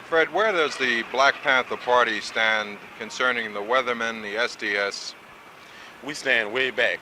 Fred, where does the Black Panther Party stand concerning the Weathermen, the SDS? We stand way back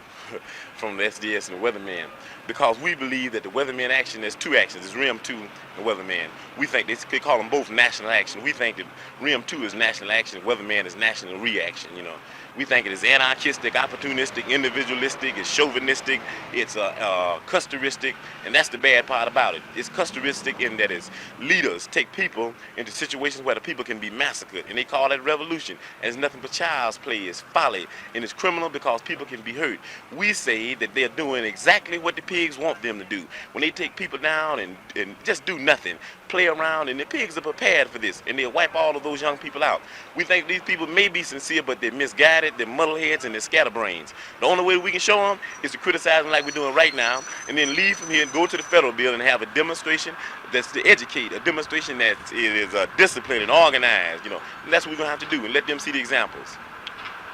from the SDS and the Weathermen because we believe that the Weathermen action, there's two actions, there's RIM 2 and Weathermen. We think they call them both national action. We think that RIM 2 is national action, Weatherman is national reaction, you know. We think it is anarchistic, opportunistic, individualistic, it's chauvinistic, it's custoristic, and that's the bad part about it. It's custoristic in that its leaders take people into situations where the people can be massacred, and they call that revolution. And it's nothing but child's play, it's folly, and it's criminal because people can be hurt. We say that they're doing exactly what the pigs want them to do. When they take people down and just do nothing, play around, and the pigs are prepared for this, and they'll wipe all of those young people out. We think these people may be sincere, but they're misguided, they're muddleheads, and they're scatterbrains. The only way we can show them is to criticize them like we're doing right now, and then leave from here and go to the federal building and have a demonstration that's to educate, a demonstration that is disciplined and organized, you know. And that's what we're going to have to do, and let them see the examples.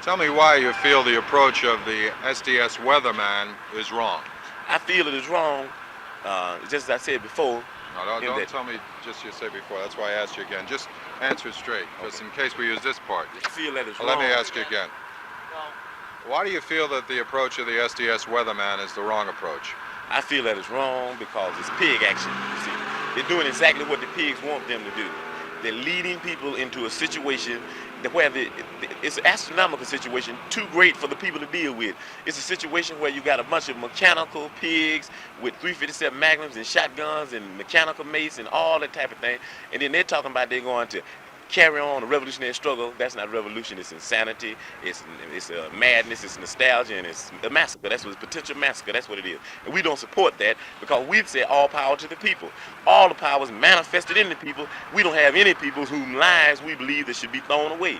Tell me why you feel the approach of the SDS Weatherman is wrong. I feel it is wrong, just as I said before. No, don't tell me just you said before. That's why I asked you again. Just answer straight, just in case we use this part. I feel that it's wrong. Let me ask you again. Why do you feel that the approach of the SDS Weatherman is the wrong approach? I feel that it's wrong because it's pig action, you see. They're doing exactly what the pigs want them to do. They're leading people into a situation where it's an astronomical situation, too great for the people to deal with. It's a situation where you got a bunch of mechanical pigs with 357 Magnums and shotguns and mechanical mace and all that type of thing. And then they're talking about they're going to carry on a revolutionary struggle. That's not revolution, it's insanity, it's madness, it's nostalgia, and it's a massacre. That's what it's potential massacre, that's what it is. And we don't support that because we've said all power to the people. All the power is manifested in the people. We don't have any people whose lives we believe that should be thrown away.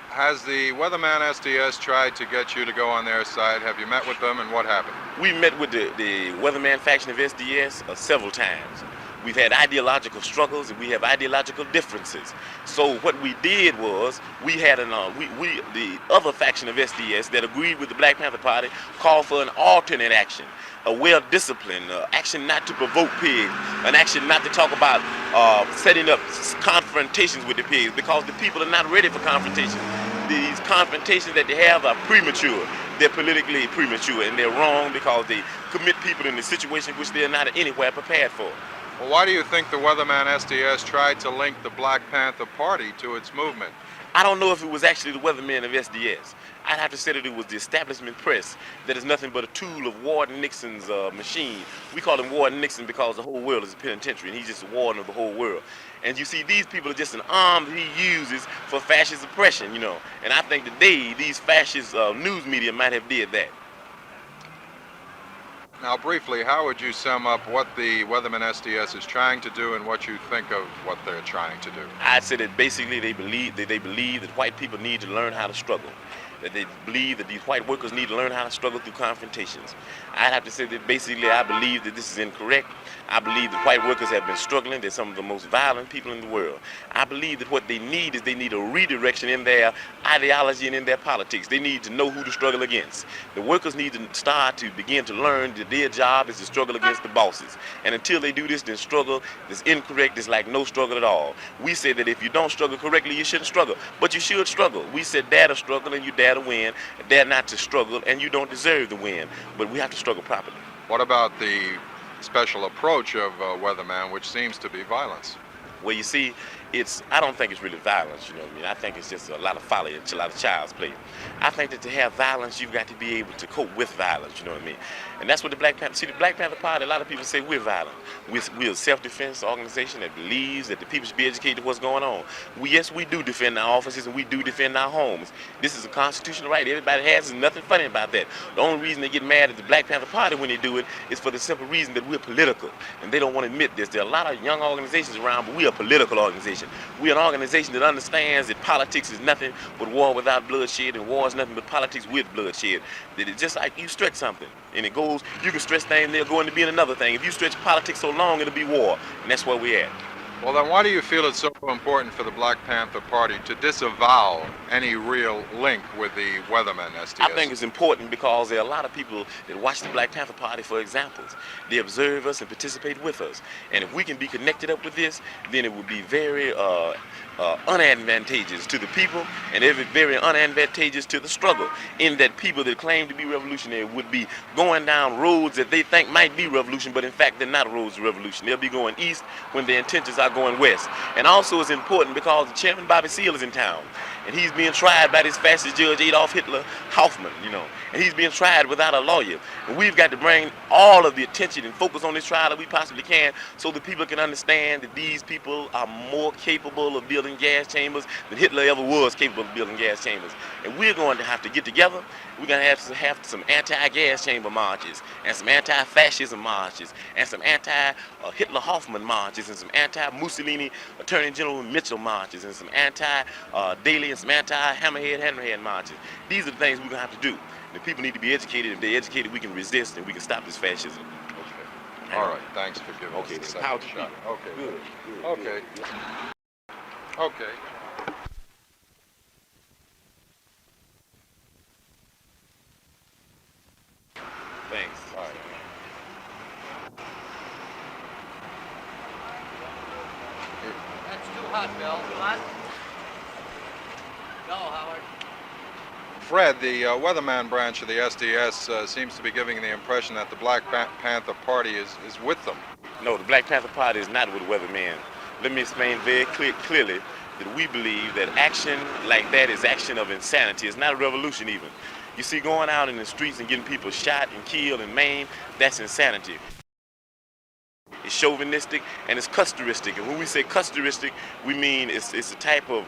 Has the Weatherman SDS tried to get you to go on their side? Have you met with them, and what happened? We met with the Weatherman faction of SDS several times. We've had ideological struggles and we have ideological differences. So what we did was we had the other faction of SDS that agreed with the Black Panther Party called for an alternate action, a well-disciplined action not to provoke pigs, an action not to talk about setting up confrontations with the pigs because the people are not ready for confrontation. These confrontations that they have are premature. They're politically premature and they're wrong because they commit people in a situation which they're not anywhere prepared for. Well, why do you think the Weatherman SDS tried to link the Black Panther Party to its movement? I don't know if it was actually the Weathermen of SDS. I'd have to say that it was the establishment press that is nothing but a tool of Warden Nixon's machine. We call him Warden Nixon because the whole world is a penitentiary and he's just a warden of the whole world. And you see, these people are just an arm that he uses for fascist oppression, you know. And I think that these fascist news media might have did that. Now, briefly, how would you sum up what the Weatherman SDS is trying to do and what you think of what they're trying to do? I'd say that basically they believe that white people need to learn how to struggle. That they believe that these white workers need to learn how to struggle through confrontations. I'd have to say that basically I believe that this is incorrect. I believe that white workers have been struggling. They're some of the most violent people in the world. I believe that what they need is they need a redirection in their ideology and in their politics. They need to know who to struggle against. The workers need to begin to learn that their job is to struggle against the bosses. And until they do this, then struggle is incorrect. It's like no struggle at all. We say that if you don't struggle correctly, you shouldn't struggle. But you should struggle. We said dare to struggle and you dare to win, dare not to struggle, and you don't deserve to win. But we have to struggle properly. What about the special approach of Weatherman, which seems to be violence? Well, you see, I don't think it's really violence, you know what I mean? I think it's just a lot of folly, a lot of child's play. I think that to have violence, you've got to be able to cope with violence, you know what I mean? And that's what the Black Panther, the Black Panther Party, a lot of people say we're violent. We're a self-defense organization that believes that the people should be educated to what's going on. Yes, we do defend our offices and we do defend our homes. This is a constitutional right. Everybody has, there's nothing funny about that. The only reason they get mad at the Black Panther Party when they do it is for the simple reason that we're political. And they don't want to admit this. There are a lot of young organizations around, but we are a political organization. We're an organization that understands that politics is nothing but war without bloodshed, and war is nothing but politics with bloodshed. That it's just like you stretch something, and it goes, you can stretch things, they'll go into being another thing. If you stretch politics so long, it'll be war, and that's where we're at. Well, then why do you feel it's so important for the Black Panther Party to disavow any real link with the Weathermen SDS? I think it's important because there are a lot of people that watch the Black Panther Party for examples. They observe us and participate with us. And if we can be connected up with this, then it would be very unadvantageous to the people and very unadvantageous to the struggle, in that people that claim to be revolutionary would be going down roads that they think might be revolution, but in fact they're not roads to revolution. They'll be going east when their intentions are going west. And also it's important because the Chairman Bobby Seale is in town, and he's being tried by this fascist judge Adolf Hitler Hoffman, and he's being tried without a lawyer. And we've got to bring all of the attention and focus on this trial that we possibly can, so that people can understand that these people are more capable of building gas chambers than Hitler ever was capable of building gas chambers. And we're going to have to get together. We're going to have some anti-gas chamber marches, and some anti-fascism marches, and some anti-Hitler Hoffman marches, and some anti-Mussolini Attorney General Mitchell marches, and some anti-Daley and some anti-Hammerhead marches. These are the things we're going to have to do. The people need to be educated. If they're educated, we can resist and we can stop this fascism. Okay. All right. Thanks for giving us the second shot. Okay. Good. Okay. Okay. Thanks. All right. That's too hot, Bill. Hot? No, Howard. Fred, the Weatherman branch of the SDS seems to be giving the impression that the Black Panther Party is with them. No, the Black Panther Party is not with Weathermen. Let me explain very clearly that we believe that action like that is action of insanity. It's not a revolution even. You see, going out in the streets and getting people shot and killed and maimed, that's insanity. It's chauvinistic and it's custoristic. And when we say custoristic, we mean it's a type of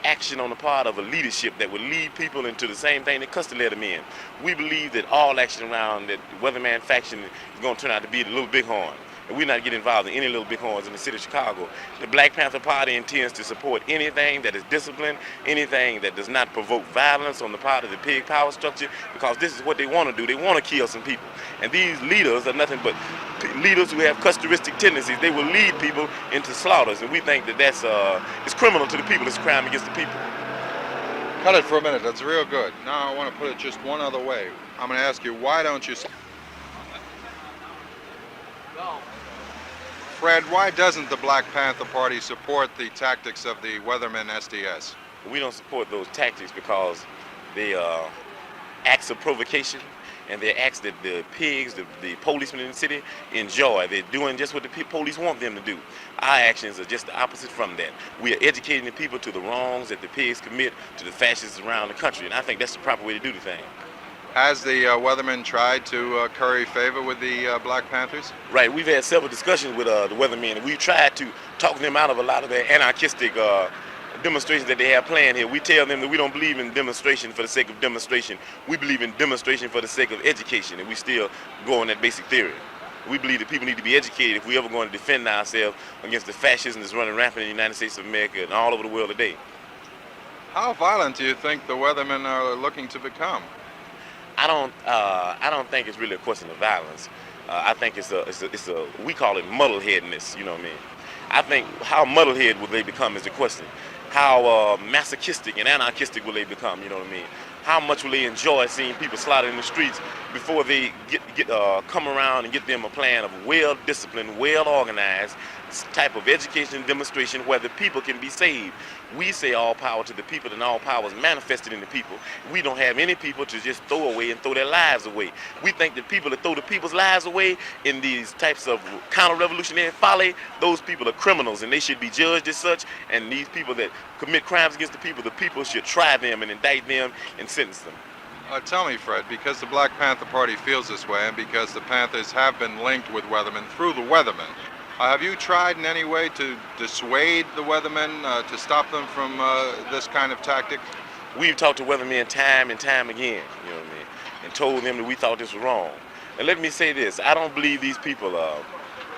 action on the part of a leadership that would lead people into the same thing that Custer led them in. We believe that all action around that Weatherman faction is going to turn out to be the Little Bighorn. And we're not getting involved in any Little Bighorns in the city of Chicago. The Black Panther Party intends to support anything that is disciplined, anything that does not provoke violence on the part of the pig power structure, because this is what they want to do. They want to kill some people. And these leaders are nothing but leaders who have custoristic tendencies. They will lead people into slaughters, and we think that that's it's criminal to the people. It's a crime against the people. Cut it for a minute. That's real good. Now I want to put it just one other way. I'm going to ask you, why don't you... Go. Fred, why doesn't the Black Panther Party support the tactics of the Weathermen SDS? We don't support those tactics because they are acts of provocation, and they're acts that the pigs, the policemen in the city enjoy. They're doing just what the police want them to do. Our actions are just the opposite from that. We are educating the people to the wrongs that the pigs commit to the fascists around the country, and I think that's the proper way to do the thing. Has the Weathermen tried to curry favor with the Black Panthers? Right, we've had several discussions with the Weathermen, and we've tried to talk them out of a lot of their anarchistic demonstrations that they have planned here. We tell them that we don't believe in demonstration for the sake of demonstration. We believe in demonstration for the sake of education, and we still go on that basic theory. We believe that people need to be educated if we ever going to defend ourselves against the fascism that's running rampant in the United States of America and all over the world today. How violent do you think the Weathermen are looking to become? I don't think it's really a question of violence. I think it's a we call it muddleheadedness. You know what I mean? I think how muddlehead will they become is the question. How masochistic and anarchistic will they become? You know what I mean? How much will they enjoy seeing people slaughtered in the streets before they come around and get them a plan of well-disciplined, well-organized type of education and demonstration where the people can be saved. We say all power to the people, and all power is manifested in the people. We don't have any people to just throw away and throw their lives away. We think that people that throw the people's lives away in these types of counter-revolutionary folly, those people are criminals and they should be judged as such. And these people that commit crimes against the people should try them and indict them and sentence them. Tell me, Fred, because the Black Panther Party feels this way and because the Panthers have been linked with Weathermen through the Weathermen, have you tried in any way to dissuade the Weathermen to stop them from this kind of tactic? We've talked to Weathermen time and time again, you know what I mean, and told them that we thought this was wrong. And let me say this, I don't believe these people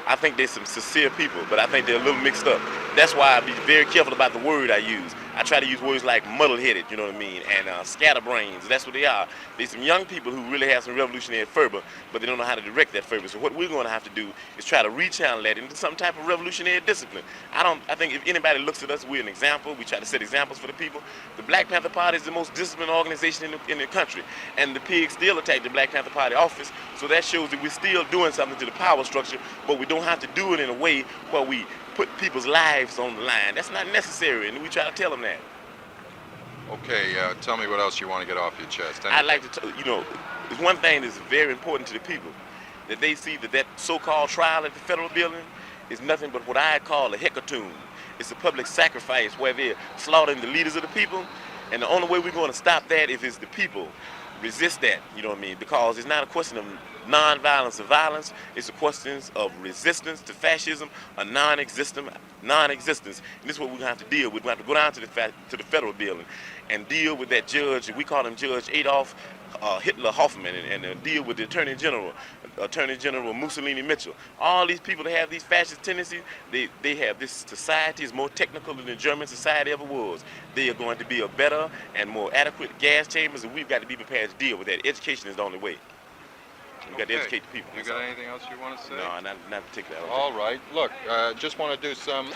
I think they're some sincere people, but I think they're a little mixed up. That's why I be very careful about the word I use. I try to use words like muddle-headed, you know what I mean, and scatterbrains. That's what they are. They're some young people who really have some revolutionary fervor, but they don't know how to direct that fervor. So what we're going to have to do is try to rechannel that into some type of revolutionary discipline. I think if anybody looks at us, we're an example. We try to set examples for the people. The Black Panther Party is the most disciplined organization in the country, and the pigs still attack the Black Panther Party office. So that shows that we're still doing something to the power structure, but we don't have to do it in a way where we put people's lives on the line. That's not necessary, and we try to tell them that. Okay, tell me what else you want to get off your chest. I'd like to, there's one thing that's very important to the people, that they see that so-called trial at the federal building is nothing but what I call a hecatomb. It's a public sacrifice where they're slaughtering the leaders of the people, and the only way we're going to stop that is the people resist that, you know what I mean? Because it's not a question of non-violence or violence, it's a question of resistance to fascism, a non-existence. And this is what we're going to have to deal with. We're going to have to go down to the federal building and deal with that judge, we call him Judge Adolf Hitler Hoffman, and deal with the Attorney General Mussolini Mitchell. All these people that have these fascist tendencies, they have this society is more technical than the German society ever was. They are going to be a better and more adequate gas chambers, and we've got to be prepared to deal with that. Education is the only way. We've got to educate the people. You got anything else you want to say? No, not particularly. All right. Look, just want to do some